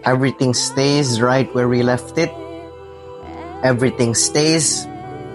Everything stays right where we left it. Everything stays,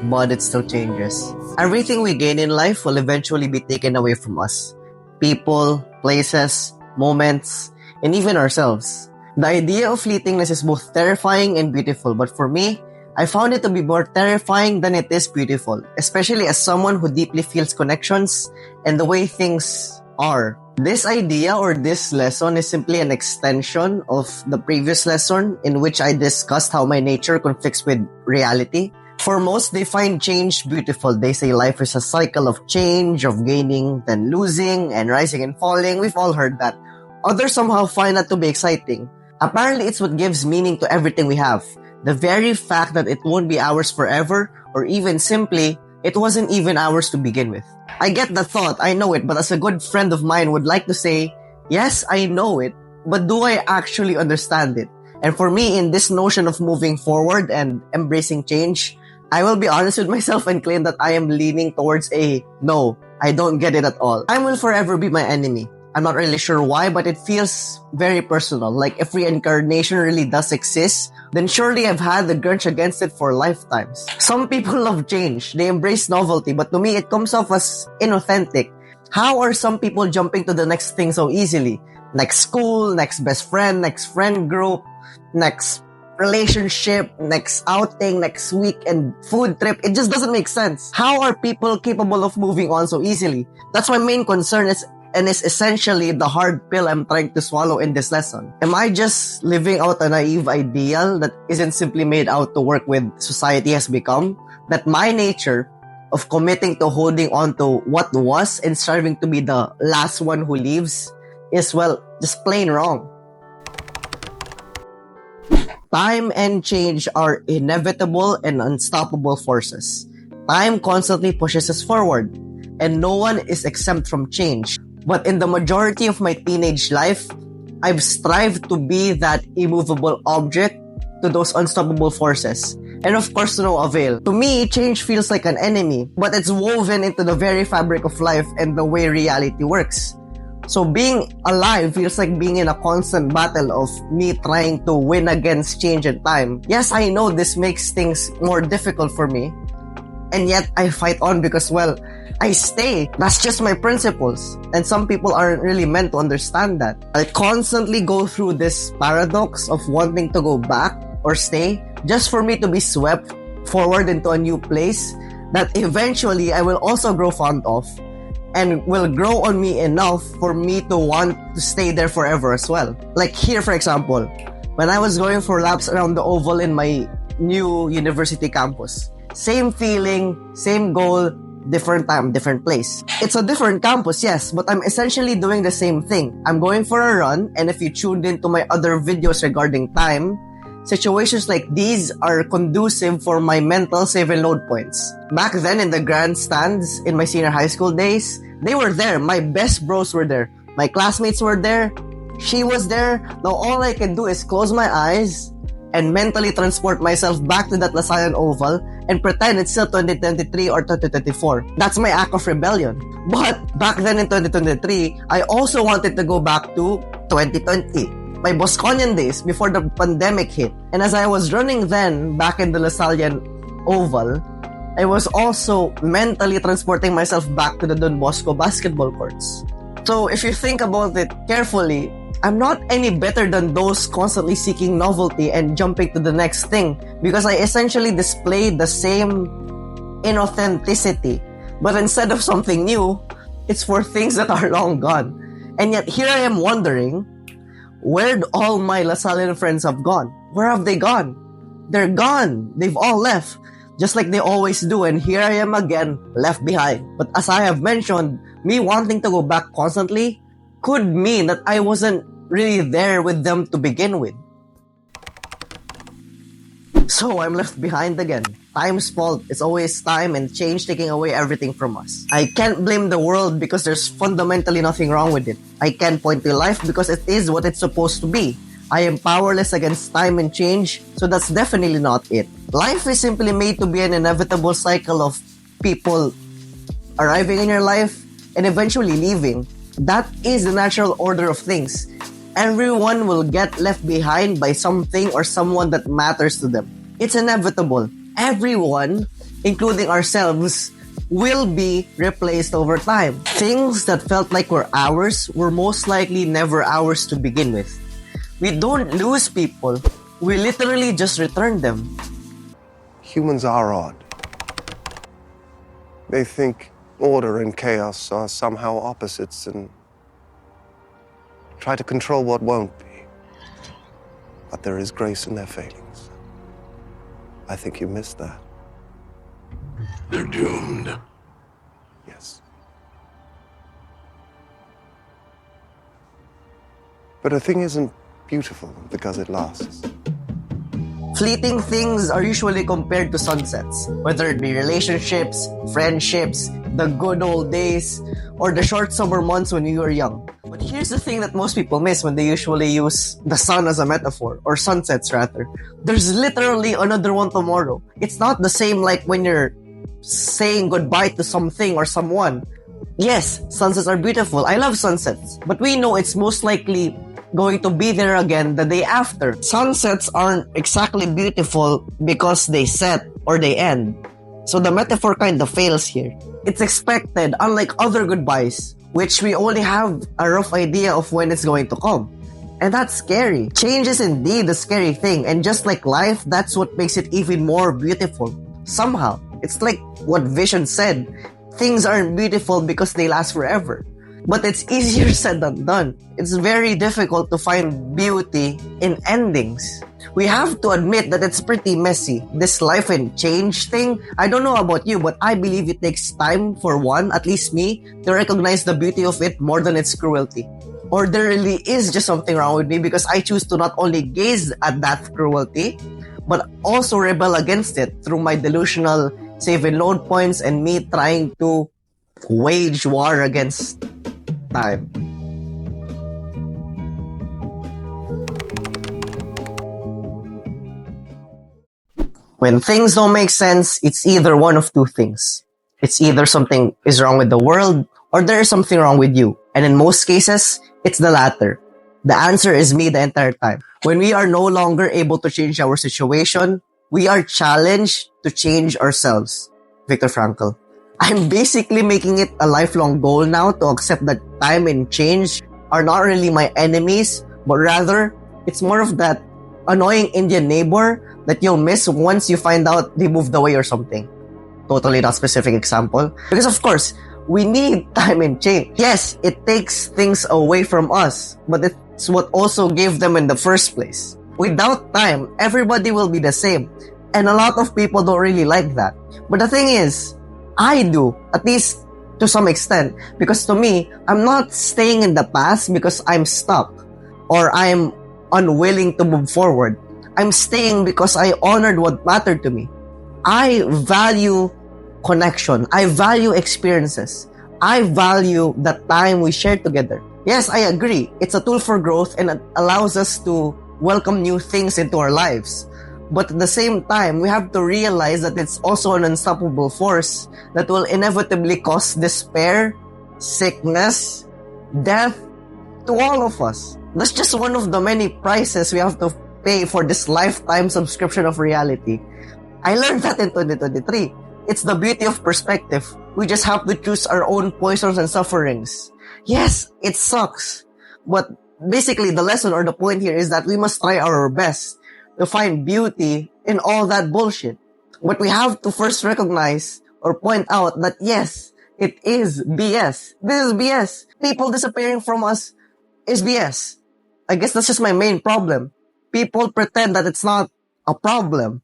but it still changes. Everything we gain in life will eventually be taken away from us. People, places, moments, and even ourselves. The idea of fleetingness is both terrifying and beautiful, but for me, I found it to be more terrifying than it is beautiful, especially as someone who deeply feels connections and the way things are. This idea or this lesson is simply an extension of the previous lesson in which I discussed how my nature conflicts with reality. For most, they find change beautiful. They say life is a cycle of change, of gaining, then losing, and rising and falling. We've all heard that. Others somehow find that to be exciting. Apparently, it's what gives meaning to everything we have. The very fact that it won't be ours forever, or even simply, it wasn't even ours to begin with. I get the thought, I know it, but as a good friend of mine would like to say, yes, I know it, but do I actually understand it? And for me, in this notion of moving forward and embracing change, I will be honest with myself and claim that I am leaning towards a no, I don't get it at all. Time will forever be my enemy. I'm not really sure why, but it feels very personal. Like if reincarnation really does exist, then surely I've had the grudge against it for lifetimes. Some people love change. They embrace novelty, but to me, it comes off as inauthentic. How are some people jumping to the next thing so easily? Next school, next best friend, next friend group, next relationship, next outing, next week, and food trip. It just doesn't make sense. How are people capable of moving on so easily? That's my main concern is essentially the hard pill I'm trying to swallow in this lesson. Am I just living out a naive ideal that isn't simply made out to work with society has become? That my nature of committing to holding on to what was and striving to be the last one who leaves is, well, just plain wrong. Time and change are inevitable and unstoppable forces. Time constantly pushes us forward, and no one is exempt from change. But in the majority of my teenage life, I've strived to be that immovable object to those unstoppable forces. And of course, to no avail. To me, change feels like an enemy, but it's woven into the very fabric of life and the way reality works. So being alive feels like being in a constant battle of me trying to win against change and time. Yes, I know this makes things more difficult for me. And yet, I fight on because, well, I stay. That's just my principles. And some people aren't really meant to understand that. I constantly go through this paradox of wanting to go back or stay just for me to be swept forward into a new place that eventually I will also grow fond of and will grow on me enough for me to want to stay there forever as well. Like here, for example, when I was going for laps around the oval in my new university campus, same feeling, same goal, different time, different place. It's a different campus, yes, but I'm essentially doing the same thing. I'm going for a run, and if you tuned into my other videos regarding time, situations like these are conducive for my mental save and load points. Back then in the grandstands in my senior high school days, they were there. My best bros were there. My classmates were there. She was there. Now all I can do is close my eyes and mentally transport myself back to that Lasallian Oval and pretend it's still 2023 or 2024. That's my act of rebellion. But back then in 2023, I also wanted to go back to 2020, my Bosconian days before the pandemic hit. And as I was running then back in the Lasallian Oval, I was also mentally transporting myself back to the Don Bosco basketball courts. So if you think about it carefully, I'm not any better than those constantly seeking novelty and jumping to the next thing because I essentially display the same inauthenticity. But instead of something new, it's for things that are long gone. And yet here I am wondering, where'd all my Lasallian friends have gone? Where have they gone? They're gone. They've all left, just like they always do. And here I am again, left behind. But as I have mentioned, me wanting to go back constantly could mean that I wasn't really there with them to begin with. So I'm left behind again. Time's fault. It's always time and change taking away everything from us. I can't blame the world because there's fundamentally nothing wrong with it. I can't point to life because it is what it's supposed to be. I am powerless against time and change, so that's definitely not it. Life is simply made to be an inevitable cycle of people arriving in your life and eventually leaving. That is the natural order of things. Everyone will get left behind by something or someone that matters to them. It's inevitable. Everyone, including ourselves, will be replaced over time. Things that felt like were ours were most likely never ours to begin with. We don't lose people. We literally just return them. Humans are odd. They think order and chaos are somehow opposites and try to control what won't be. But there is grace in their failings. I think you missed that. They're doomed. Yes. But a thing isn't beautiful because it lasts. Fleeting things are usually compared to sunsets, whether it be relationships, friendships, the good old days, or the short summer months when you were young. But here's the thing that most people miss when they usually use the sun as a metaphor, or sunsets rather. There's literally another one tomorrow. It's not the same like when you're saying goodbye to something or someone. Yes, sunsets are beautiful. I love sunsets. But we know it's most likely going to be there again the day after. Sunsets aren't exactly beautiful because they set or they end. So the metaphor kind of fails here. It's expected, unlike other goodbyes, which we only have a rough idea of when it's going to come. And that's scary. Change is indeed a scary thing, and just like life, that's what makes it even more beautiful. Somehow, it's like what Vision said, things aren't beautiful because they last forever. But it's easier said than done. It's very difficult to find beauty in endings. We have to admit that it's pretty messy. This life and change thing, I don't know about you, but I believe it takes time for one, at least me, to recognize the beauty of it more than its cruelty. Or there really is just something wrong with me because I choose to not only gaze at that cruelty, but also rebel against it through my delusional save and load points and me trying to wage war against time. When things don't make sense, it's either one of two things. It's either something is wrong with the world or there is something wrong with you. And in most cases, it's the latter. The answer is me the entire time. When we are no longer able to change our situation, we are challenged to change ourselves. Viktor Frankl. I'm basically making it a lifelong goal now to accept that time and change are not really my enemies, but rather, it's more of that annoying Indian neighbor that you'll miss once you find out they moved away or something. Totally not specific example. Because of course, we need time and change. Yes, it takes things away from us, but it's what also gave them in the first place. Without time, everybody will be the same. And a lot of people don't really like that. But the thing is, I do, at least to some extent, because to me, I'm not staying in the past because I'm stuck or I'm unwilling to move forward. I'm staying because I honored what mattered to me. I value connection. I value experiences. I value the time we share together. Yes, I agree. It's a tool for growth and it allows us to welcome new things into our lives. But at the same time, we have to realize that it's also an unstoppable force that will inevitably cause despair, sickness, death to all of us. That's just one of the many prices we have to pay for this lifetime subscription of reality. I learned that in 2023. It's the beauty of perspective. We just have to choose our own poisons and sufferings. Yes, it sucks. But basically, the lesson or the point here is that we must try our best to find beauty in all that bullshit. But we have to first recognize or point out that yes, it is BS. This is BS. People disappearing from us is BS. I guess that's just my main problem. People pretend that it's not a problem.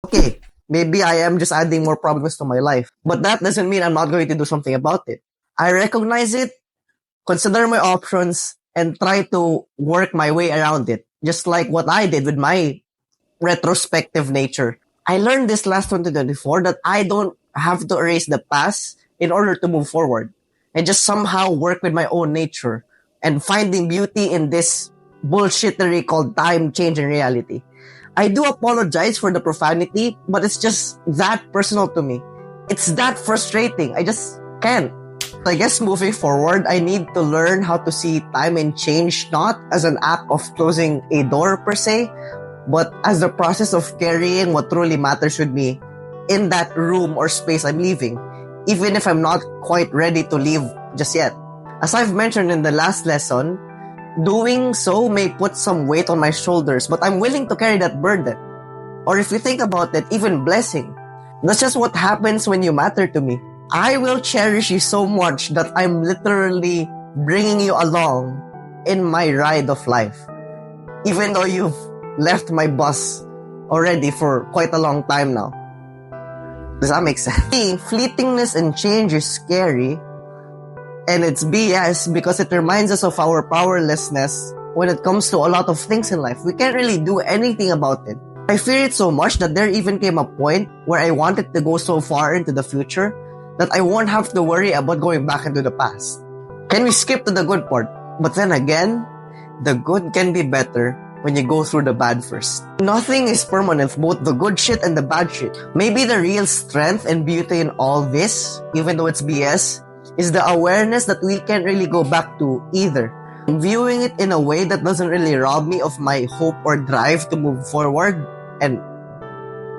Okay, maybe I am just adding more problems to my life. But that doesn't mean I'm not going to do something about it. I recognize it, consider my options, and try to work my way around it. Just like what I did with my retrospective nature. I learned this last 2024 that I don't have to erase the past in order to move forward. And just somehow work with my own nature and finding beauty in this bullshittery called time, change, and reality. I do apologize for the profanity, but it's just that personal to me. It's that frustrating. I just can't. So I guess moving forward, I need to learn how to see time and change not as an act of closing a door per se, but as the process of carrying what truly matters with me in that room or space I'm leaving, even if I'm not quite ready to leave just yet. As I've mentioned in the last lesson, doing so may put some weight on my shoulders, but I'm willing to carry that burden. Or if you think about it, even blessing. That's just what happens when you matter to me. I will cherish you so much that I'm literally bringing you along in my ride of life. Even though you've left my bus already for quite a long time now. Does that make sense? Fleetingness and change is scary. And it's BS because it reminds us of our powerlessness when it comes to a lot of things in life. We can't really do anything about it. I fear it so much that there even came a point where I wanted to go so far into the future that I won't have to worry about going back into the past. Can we skip to the good part? But then again, the good can be better when you go through the bad first. Nothing is permanent, both the good shit and the bad shit. Maybe the real strength and beauty in all this, even though it's BS, is the awareness that we can't really go back to either. Viewing it in a way that doesn't really rob me of my hope or drive to move forward and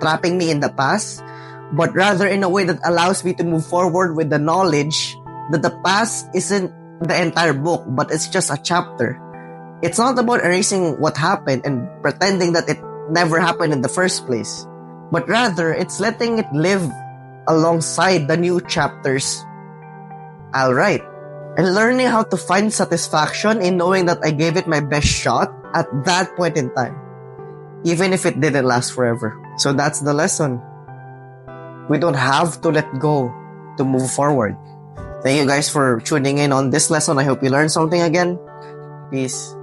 trapping me in the past, but rather in a way that allows me to move forward with the knowledge that the past isn't the entire book, but it's just a chapter. It's not about erasing what happened and pretending that it never happened in the first place, but rather it's letting it live alongside the new chapters I'll write, and learning how to find satisfaction in knowing that I gave it my best shot at that point in time, even if it didn't last forever. So that's the lesson. We don't have to let go to move forward. Thank you guys for tuning in on this lesson. I hope you learned something again. Peace.